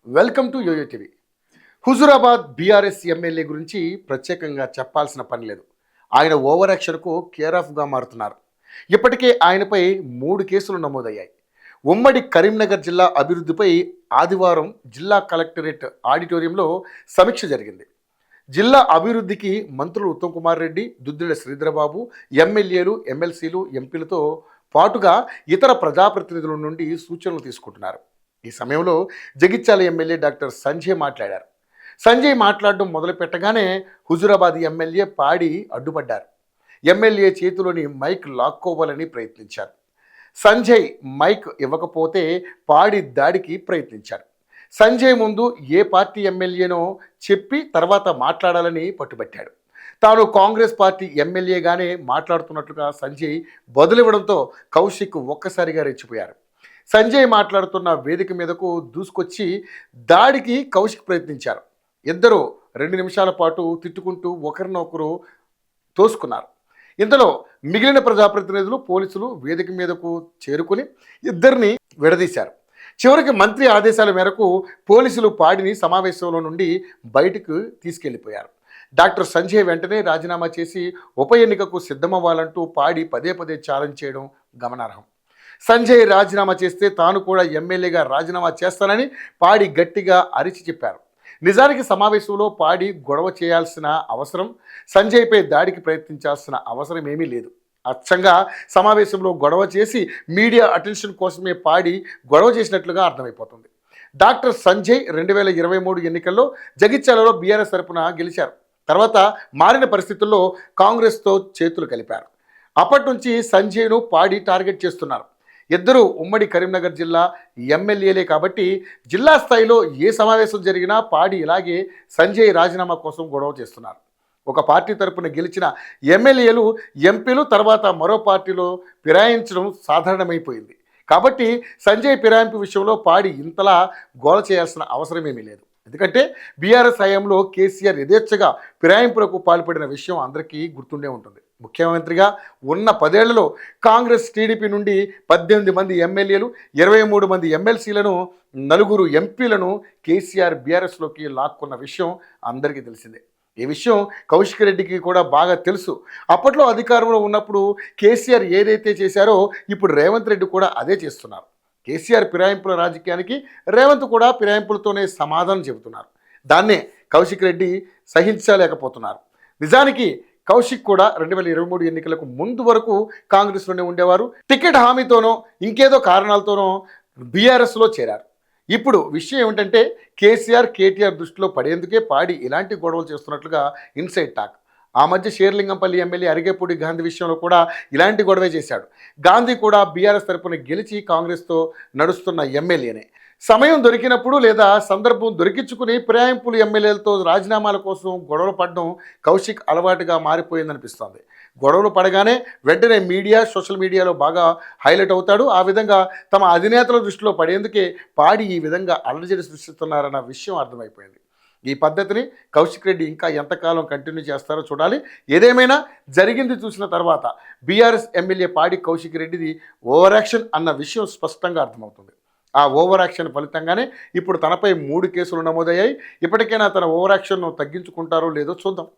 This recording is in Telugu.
Welcome to YoYo TV. Huzurabad BRS MLA గురించి ప్రత్యేకంగా చెప్పాల్సిన పని లేదు. ఆయన ఓవర్ యాక్షన్కు కేర్ ఆఫ్గా మారుతున్నారు. ఇప్పటికే ఆయనపై 3 కేసులు నమోదయ్యాయి. ఉమ్మడి కరీంనగర్ జిల్లా అభివృద్ధిపై ఆదివారం జిల్లా కలెక్టరేట్ ఆడిటోరియంలో సమీక్ష జరిగింది. జిల్లా అభివృద్ధికి మంత్రులు ఉత్తమ్ కుమార్ రెడ్డి, దుద్దిళ్ల శ్రీధరబాబు, ఎమ్మెల్యేలు, ఎమ్మెల్సీలు, ఎంపీలతో పాటుగా ఇతర ప్రజాప్రతినిధుల నుండి సూచనలు తీసుకుంటున్నారు. ఈ సమయంలో జగిత్యాల ఎమ్మెల్యే డాక్టర్ సంజయ్ మాట్లాడారు. సంజయ్ మాట్లాడడం మొదలు పెట్టగానే హుజురాబాద్ ఎమ్మెల్యే పాడి అడ్డుపడ్డారు. ఎమ్మెల్యే చేతిలోని మైక్ లాక్కోవాలని ప్రయత్నించారు. సంజయ్ మైక్ ఇవ్వకపోతే పాడి దాడికి ప్రయత్నించారు. సంజయ్ ముందు ఏ పార్టీ ఎమ్మెల్యేనో చెప్పి తర్వాత మాట్లాడాలని పట్టుబట్టాడు. తాను కాంగ్రెస్ పార్టీ ఎమ్మెల్యేగానే మాట్లాడుతున్నట్లుగా సంజయ్ బదులివ్వడంతో కౌశిక్ ఒక్కసారిగా రెచ్చిపోయారు. సంజయ్ మాట్లాడుతున్న వేదిక మీదకు దూసుకొచ్చి దాడికి కౌశిక్ ప్రయత్నించారు. ఇద్దరు 2 నిమిషాల పాటు తిట్టుకుంటూ ఒకరినొకరు తోసుకున్నారు. ఇంతలో మిగిలిన ప్రజాప్రతినిధులు, పోలీసులు వేదిక మీదకు చేరుకుని ఇద్దరిని విడదీశారు. చివరికి మంత్రి ఆదేశాల మేరకు పోలీసులు పాడిని సమావేశంలో నుండి బయటకు తీసుకెళ్లిపోయారు. డాక్టర్ సంజయ్ వెంటనే రాజీనామా చేసి ఉప ఎన్నికకు సిద్ధమవ్వాలంటూ పాడి పదే పదే ఛాలెంజ్ చేయడం గమనార్హం. సంజయ్ రాజీనామా చేస్తే తాను కూడా ఎమ్మెల్యేగా రాజీనామా చేస్తానని పాడి గట్టిగా అరిచి చెప్పారు. నిజానికి సమావేశంలో పాడి గొడవ చేయాల్సిన అవసరం, సంజయ్పై దాడికి ప్రయత్నించాల్సిన అవసరం ఏమీ లేదు. అచ్చంగా సమావేశంలో గొడవ చేసి మీడియా అటెన్షన్ కోసమే పాడి గొడవ చేసినట్లుగా అర్థమైపోతుంది. డాక్టర్ సంజయ్ 2023 ఎన్నికల్లో జగిత్యాలలో బీఆర్ఎస్ తరపున గెలిచారు. తర్వాత మారిన పరిస్థితుల్లో కాంగ్రెస్తో చేతులు కలిపారు. అప్పటి నుంచి సంజయ్ను పాడి టార్గెట్ చేస్తున్నారు. ఇద్దరు ఉమ్మడి కరీంనగర్ జిల్లా ఎమ్మెల్యేలే కాబట్టి జిల్లా స్థాయిలో ఏ సమావేశం జరిగినా పాడి ఇలాగే సంజయ్ రాజీనామా కోసం గొడవ చేస్తున్నారు. ఒక పార్టీ తరపున గెలిచిన ఎమ్మెల్యేలు, ఎంపీలు తర్వాత మరో పార్టీలో ఫిరాయించడం సాధారణమైపోయింది. కాబట్టి సంజయ్ ఫిరాయింపు విషయంలో పాడి ఇంతలా గోల చేయాల్సిన అవసరం ఏమీ లేదు. ఎందుకంటే బీఆర్ఎస్ హయాంలో కేసీఆర్ యథేచ్ఛగా ఫిరాయింపులకు పాల్పడిన విషయం అందరికీ గుర్తుండే ఉంటుంది. ముఖ్యమంత్రిగా ఉన్న 10 ఏళ్లలో కాంగ్రెస్, టీడీపీ నుండి 18 మంది ఎమ్మెల్యేలు, 23 మంది ఎమ్మెల్సీలను, 4 ఎంపీలను కేసీఆర్ బీఆర్ఎస్లోకి లాక్కున్న విషయం అందరికీ తెలిసిందే. ఈ విషయం కౌశిక్ రెడ్డికి కూడా బాగా తెలుసు. అప్పట్లో అధికారంలో ఉన్నప్పుడు కేసీఆర్ ఏదైతే చేశారో ఇప్పుడు రేవంత్ రెడ్డి కూడా అదే చేస్తున్నారు. కేసీఆర్ ఫిరాయింపుల రాజకీయానికి రేవంత్ కూడా ఫిరాయింపులతోనే సమాధానం చెబుతున్నారు. దాన్నే కౌశిక్ రెడ్డి సహించలేకపోతున్నారు. నిజానికి కౌశిక్ కూడా 2023 ఎన్నికలకు ముందు వరకు కాంగ్రెస్లోనే ఉండేవారు. టికెట్ హామీతోనో ఇంకేదో కారణాలతోనో బీఆర్ఎస్లో చేరారు. ఇప్పుడు విషయం ఏమిటంటే కేసీఆర్, కేటీఆర్ దృష్టిలో పడేందుకే పాడి ఇలాంటి గొడవలు చేస్తున్నట్లుగా ఇన్సైడ్ టాక్. ఆ మధ్య షేర్లింగంపల్లి ఎమ్మెల్యే అరిగేపూడి గాంధీ విషయంలో కూడా ఇలాంటి గొడవే చేశాడు. గాంధీ కూడా బీఆర్ఎస్ తరపున గెలిచి కాంగ్రెస్తో నడుస్తున్న ఎమ్మెల్యేనే. సమయం దొరికినప్పుడు లేదా సందర్భం దొరికించుకుని ఫిరాయింపులు ఎమ్మెల్యేలతో రాజీనామాల కోసం గొడవలు పడడం కౌశిక్ అలవాటుగా మారిపోయిందనిపిస్తోంది. గొడవలు పడగానే వెంటనే మీడియా, సోషల్ మీడియాలో బాగా హైలైట్ అవుతాడు. ఆ విధంగా తమ అధినేతల దృష్టిలో పడేందుకే పాడి ఈ విధంగా అలజడి సృష్టిస్తున్నారన్న విషయం అర్థమైపోయింది. ఈ పద్ధతిని కౌశిక్ రెడ్డి ఇంకా ఎంతకాలం కంటిన్యూ చేస్తారో చూడాలి. ఏదేమైనా జరిగింది చూసిన తర్వాత బీఆర్ఎస్ ఎమ్మెల్యే పాడి కౌశిక్ రెడ్డిది ఓవర్ యాక్షన్ అన్న విషయం స్పష్టంగా అర్థమవుతుంది. ఆ ఓవర్ యాక్షన్ ఫలితంగానే ఇప్పుడు తనపై 3 కేసులు నమోదయ్యాయి. ఇప్పటికైనా తన ఓవర్ యాక్షన్ను తగ్గించుకుంటారో లేదో చూద్దాం.